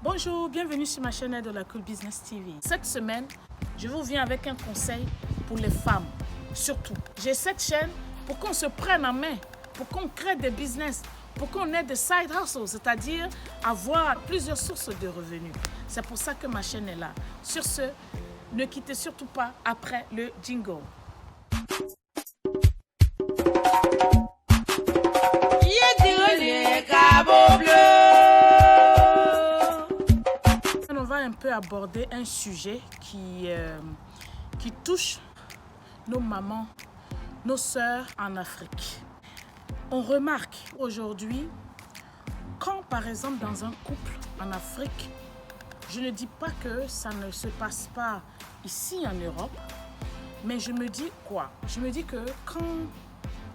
Bonjour, bienvenue sur ma chaîne de la Cool Business TV. Cette semaine, je vous viens avec un conseil pour les femmes, surtout. J'ai cette chaîne pour qu'on se prenne en main, pour qu'on crée des business, pour qu'on ait des side hustles, c'est-à-dire avoir plusieurs sources de revenus. C'est pour ça que ma chaîne est là. Sur ce, ne quittez surtout pas après le jingle. On va un peu aborder un sujet qui touche nos mamans, nos sœurs en Afrique. On remarque aujourd'hui, quand par exemple dans un couple en Afrique, je ne dis pas que ça ne se passe pas ici en Europe, mais je me dis quoi? Je me dis que quand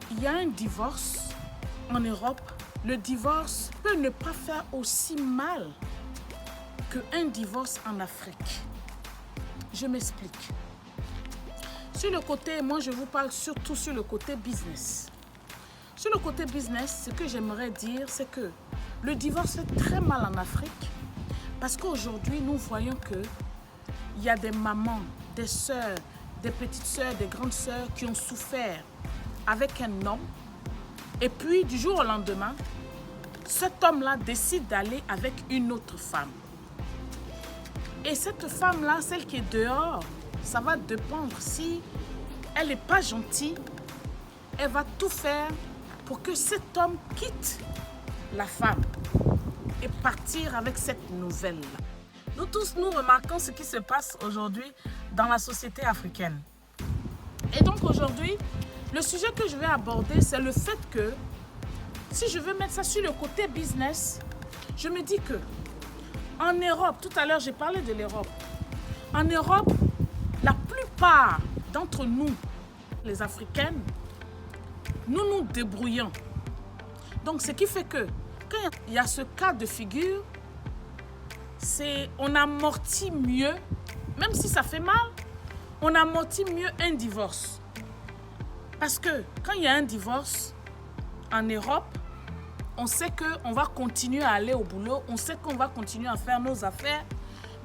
il y a un divorce en Europe, le divorce peut ne pas faire aussi mal qu'un divorce en Afrique. Je m'explique. Sur le côté, moi je vous parle surtout sur le côté business. Sur le côté business, ce que j'aimerais dire, c'est que le divorce fait très mal en Afrique parce qu'aujourd'hui, nous voyons qu'il y a des mamans, des sœurs, des petites sœurs, des grandes sœurs qui ont souffert avec un homme et puis du jour au lendemain, cet homme-là décide d'aller avec une autre femme. Et cette femme-là, celle qui est dehors, ça va dépendre si elle n'est pas gentille, elle va tout faire pour que cet homme quitte la femme et partir avec cette nouvelle-là. Nous tous, nous remarquons ce qui se passe aujourd'hui dans la société africaine. Et donc aujourd'hui, le sujet que je vais aborder, c'est le fait que si je veux mettre ça sur le côté business, je me dis que en Europe, tout à l'heure j'ai parlé de l'Europe, en Europe, la plupart d'entre nous, les Africaines, nous nous débrouillons. Donc ce qui fait que quand il y a ce cas de figure, on amortit mieux, même si ça fait mal, on amortit mieux un divorce. Parce que quand il y a un divorce en Europe, on sait qu'on va continuer à aller au boulot, on sait qu'on va continuer à faire nos affaires.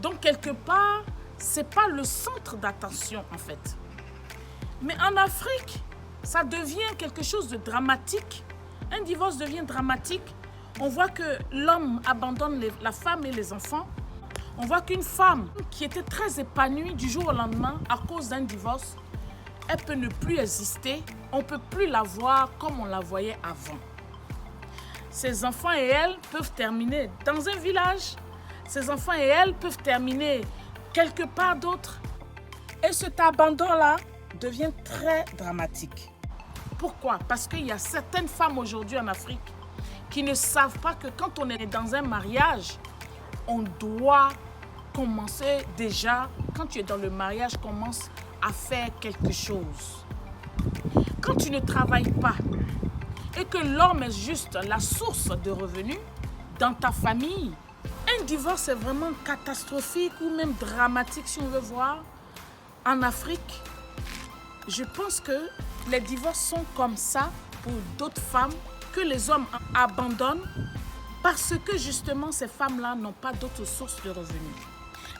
Donc, quelque part, ce n'est pas le centre d'attention, en fait. Mais en Afrique, ça devient quelque chose de dramatique. Un divorce devient dramatique. On voit que l'homme abandonne la femme et les enfants. On voit qu'une femme qui était très épanouie du jour au lendemain à cause d'un divorce, elle peut ne plus exister. On ne peut plus la voir comme on la voyait avant. Ses enfants et elle peuvent terminer dans un village. Ses enfants et elle peuvent terminer quelque part d'autre. Et cet abandon-là devient très dramatique. Pourquoi? Parce qu'il y a certaines femmes aujourd'hui en Afrique qui ne savent pas que quand on est dans un mariage, on doit commencer déjà, quand tu es dans le mariage, commence à faire quelque chose. Quand tu ne travailles pas, et que l'homme est juste la source de revenus dans ta famille, un divorce est vraiment catastrophique ou même dramatique si on veut voir. En Afrique, je pense que les divorces sont comme ça pour d'autres femmes que les hommes abandonnent parce que justement ces femmes-là n'ont pas d'autres sources de revenus.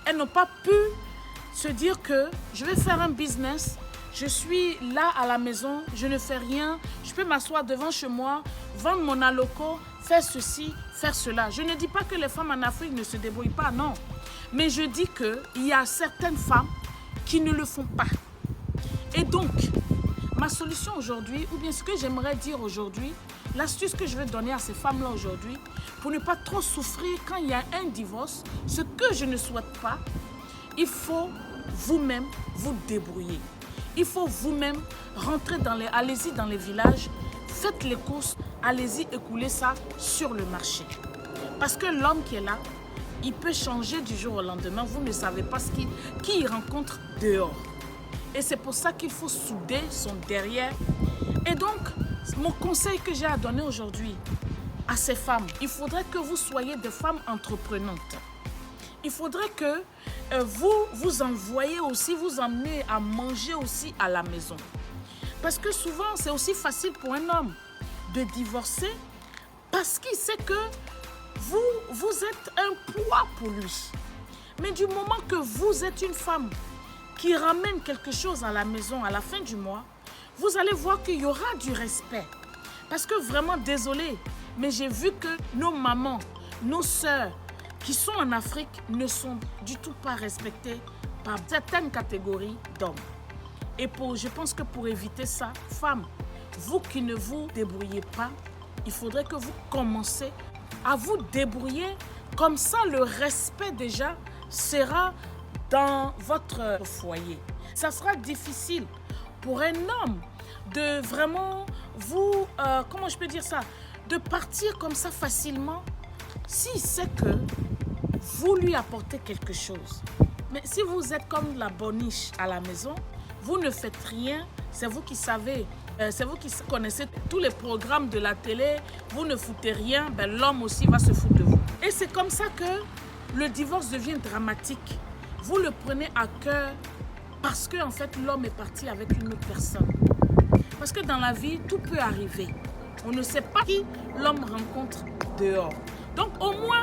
Elles n'ont pas pu se dire que je vais faire un business. Je suis là à la maison, je ne fais rien, je peux m'asseoir devant chez moi, vendre mon aloco, faire ceci, faire cela. Je ne dis pas que les femmes en Afrique ne se débrouillent pas, non. Mais je dis qu'il y a certaines femmes qui ne le font pas. Et donc, ma solution aujourd'hui, ou bien ce que j'aimerais dire aujourd'hui, l'astuce que je vais donner à ces femmes-là aujourd'hui, pour ne pas trop souffrir quand il y a un divorce, ce que je ne souhaite pas, il faut vous-même vous débrouiller. Il faut vous-même rentrer allez-y dans les villages, faites les courses, allez-y écouler ça sur le marché. Parce que l'homme qui est là, il peut changer du jour au lendemain. Vous ne savez pas qui il rencontre dehors. Et c'est pour ça qu'il faut souder son derrière. Et donc, mon conseil que j'ai à donner aujourd'hui à ces femmes, il faudrait que vous soyez des femmes entreprenantes. Il faudrait que vous envoyez aussi, vous emmenez à manger aussi à la maison. Parce que souvent, c'est aussi facile pour un homme de divorcer parce qu'il sait que vous êtes un poids pour lui. Mais du moment que vous êtes une femme qui ramène quelque chose à la maison à la fin du mois, vous allez voir qu'il y aura du respect. Parce que vraiment, désolé, mais j'ai vu que nos mamans, nos sœurs qui sont en Afrique ne sont du tout pas respectées par certaines catégories d'hommes. Et je pense que pour éviter ça, femmes, vous qui ne vous débrouillez pas, il faudrait que vous commencez à vous débrouiller. Comme ça, le respect déjà sera dans votre foyer. Ça sera difficile pour un homme de vraiment vous, comment je peux dire ça, de partir comme ça facilement s'il sait que vous lui apportez quelque chose. Mais si vous êtes comme la boniche à la maison, vous ne faites rien, c'est vous qui savez, c'est vous qui connaissez tous les programmes de la télé, vous ne foutez rien, ben l'homme aussi va se foutre de vous. Et c'est comme ça que le divorce devient dramatique. Vous le prenez à cœur parce que en fait, l'homme est parti avec une autre personne. Parce que dans la vie, tout peut arriver. On ne sait pas qui l'homme rencontre dehors. Donc au moins,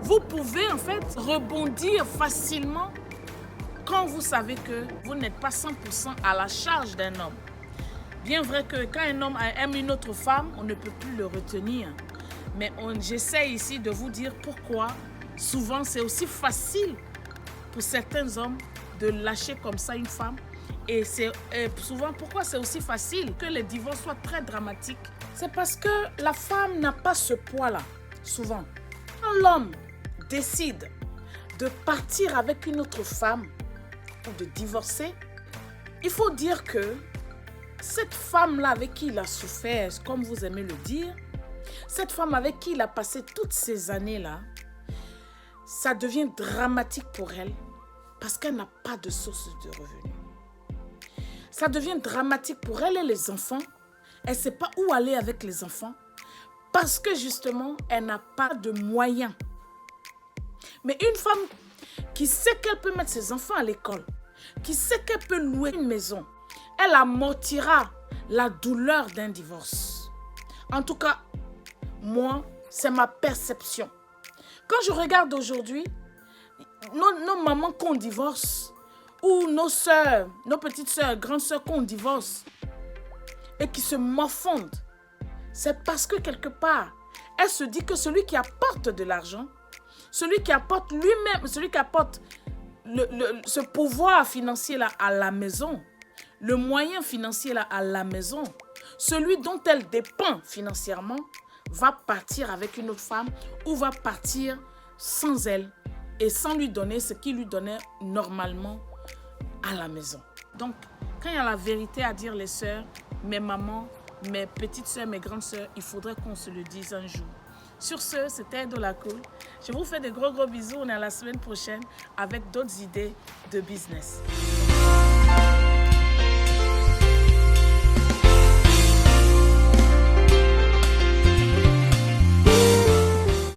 vous pouvez en fait rebondir facilement quand vous savez que vous n'êtes pas 100% à la charge d'un homme. Bien vrai que quand un homme aime une autre femme, on ne peut plus le retenir. Mais j'essaie ici de vous dire pourquoi souvent c'est aussi facile pour certains hommes de lâcher comme ça une femme. Et souvent pourquoi c'est aussi facile que les divorces soient très dramatiques. C'est parce que la femme n'a pas ce poids-là, souvent. Quand l'homme décide de partir avec une autre femme ou de divorcer, il faut dire que cette femme-là avec qui il a souffert, comme vous aimez le dire, cette femme avec qui il a passé toutes ces années-là, ça devient dramatique pour elle parce qu'elle n'a pas de source de revenus. Ça devient dramatique pour elle et les enfants. Elle ne sait pas où aller avec les enfants parce que justement, elle n'a pas de moyens. Mais une femme qui sait qu'elle peut mettre ses enfants à l'école, qui sait qu'elle peut louer une maison, elle amortira la douleur d'un divorce. En tout cas, moi, c'est ma perception. Quand je regarde aujourd'hui, nos mamans qu'on divorce, ou nos sœurs, nos petites sœurs, grandes sœurs qu'on divorce, et qui se morfondent, c'est parce que quelque part, elle se dit que celui qui apporte de l'argent, celui qui apporte lui-même, celui qui apporte ce pouvoir financier-là à la maison, le moyen financier-là à la maison, celui dont elle dépend financièrement, va partir avec une autre femme ou va partir sans elle et sans lui donner ce qu'il lui donnait normalement à la maison. Donc, quand il y a la vérité à dire les sœurs, mes mamans, mes petites sœurs, mes grandes sœurs, il faudrait qu'on se le dise un jour. Sur ce, c'était Dola Cool. Je vous fais de gros bisous. On est à la semaine prochaine avec d'autres idées de business.